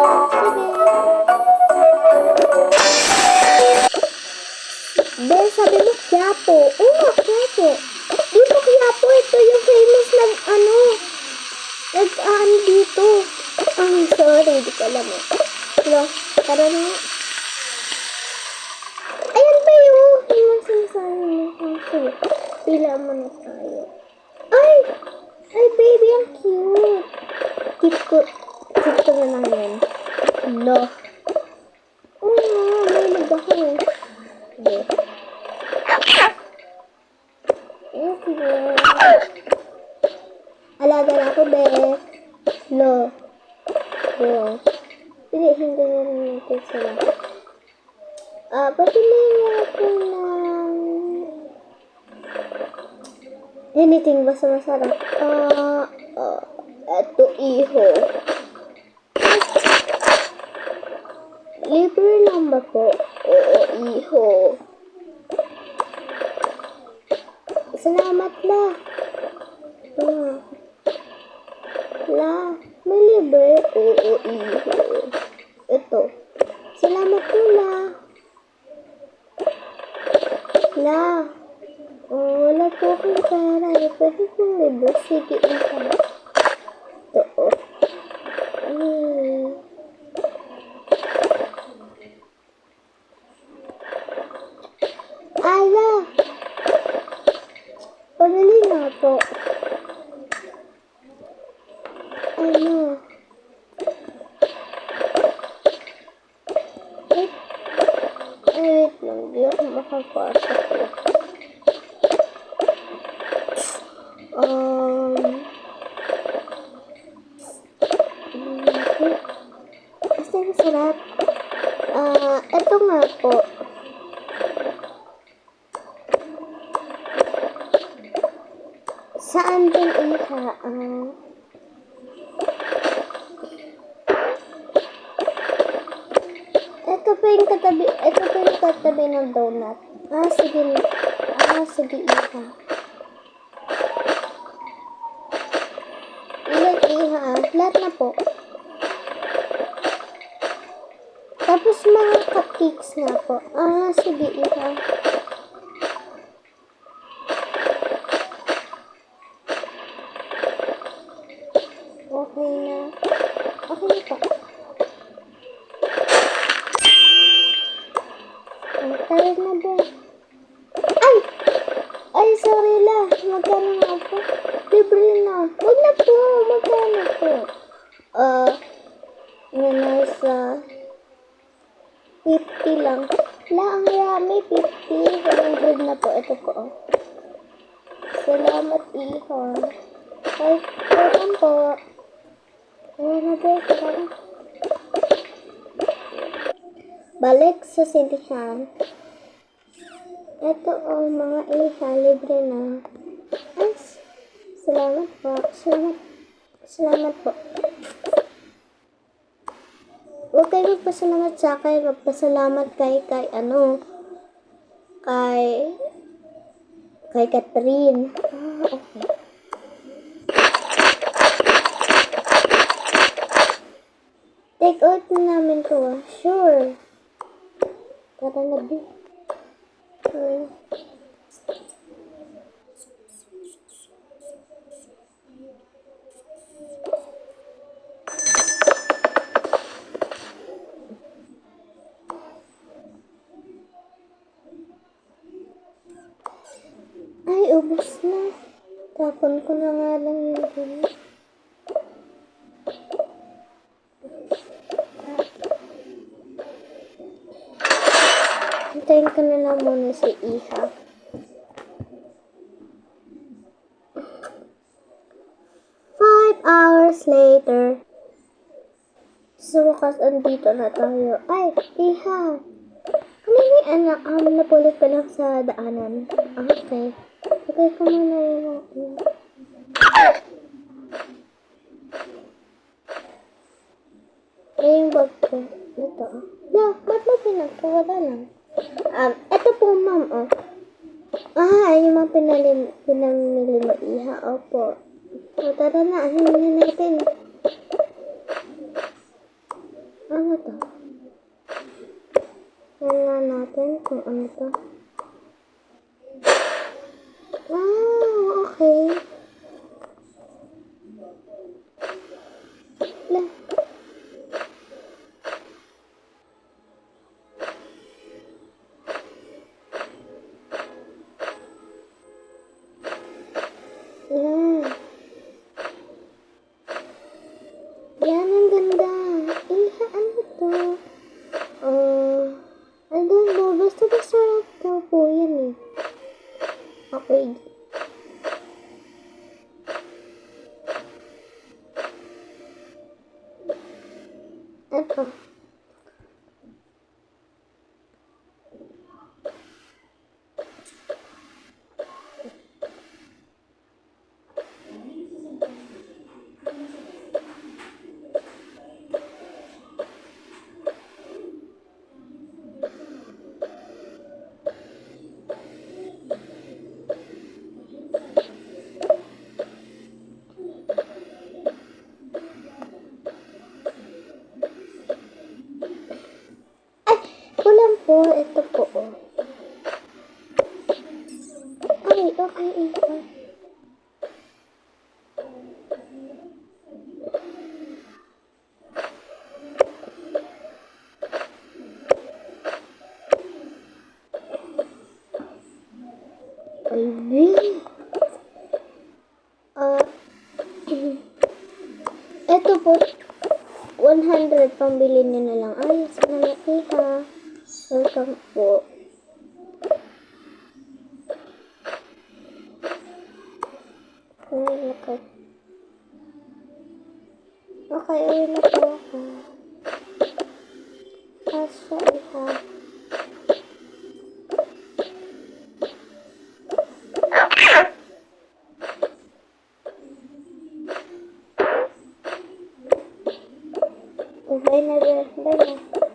Sige. Ben, sabi mo Quiapo. Oo, Quiapo. Dito Quiapo, ito yung famous nag-ano dito. Sorry, hindi ko alam eh. Hello, tara na. Ayan ba yung sinasabi mo? Sige, pila mo na tayo. Ay, baby, ang cute. Keep ko na lang yan. No. Oo nga, may nag-ako eh. Sige. Okay. Alaga na ako, be. No. Hindi na natin sila. Patuloy ako ng anything basta masarap. Eto, iho. Libre lang ba po? Oo, iho. Salamat la. May libre? Oo, iho. Ito. Salamat po la. Wala po akong pera. Pwede kong libre. Sige, iho. Ito. Ala! Pabili na po. Wait lang. Di ako makapasok po. Basta masarap. Ito nga po. Saan din iha? Ito pa yung katabi ng donut. Sige. Sige, iha. Ilan iha? Lahat na po. Tapos mga cupcakes nga po. Sige, iha. Okay na. Okay na po. Tarik na ba? Ay, sorry la. Magkano nga po? Libre na. Huwag na po. Magkano po? Nasa 50 lang. Ang rami. 50. 100 na po. Ito po. Salamat, iho. Ay, welcome po. Balik sa sintihan. Ito mga iha, libre na. Ay, salamat po. Salamat po. Huwag kayo magpasalamat sa akin. Magpasalamat kay Catherine. Okay. Take out na namin to. Sure. Tara na, B. Ay, ubos na. Tapon ko na nga lang yung hintayin ko na lang muna si iha. 5 hours later. Sa wakas, andito na tayo. Ay, iha. Kanina anak, napulot ko lang sa daanan. Okay. Lagay ko muna yung yung bag ko. Ito. Ba't mo pinagkawala lang? Ito po, ma'am, yung mga pinamili mo, iha. Opo. Tara na, ahin na natin. Ano to? Tingnan natin kung ano to. Okay. La. Yan. Yan, ang ganda. Ano to? I don't know. Basta masarap daw po yan eh. Okay. Ito. Kulang po. Ito po. Okay. Ito po, 100 pambili nyo na lang. Ay, malaki ha. Welcome po. Okay, uwi na po ako. Asa iha. Bye na.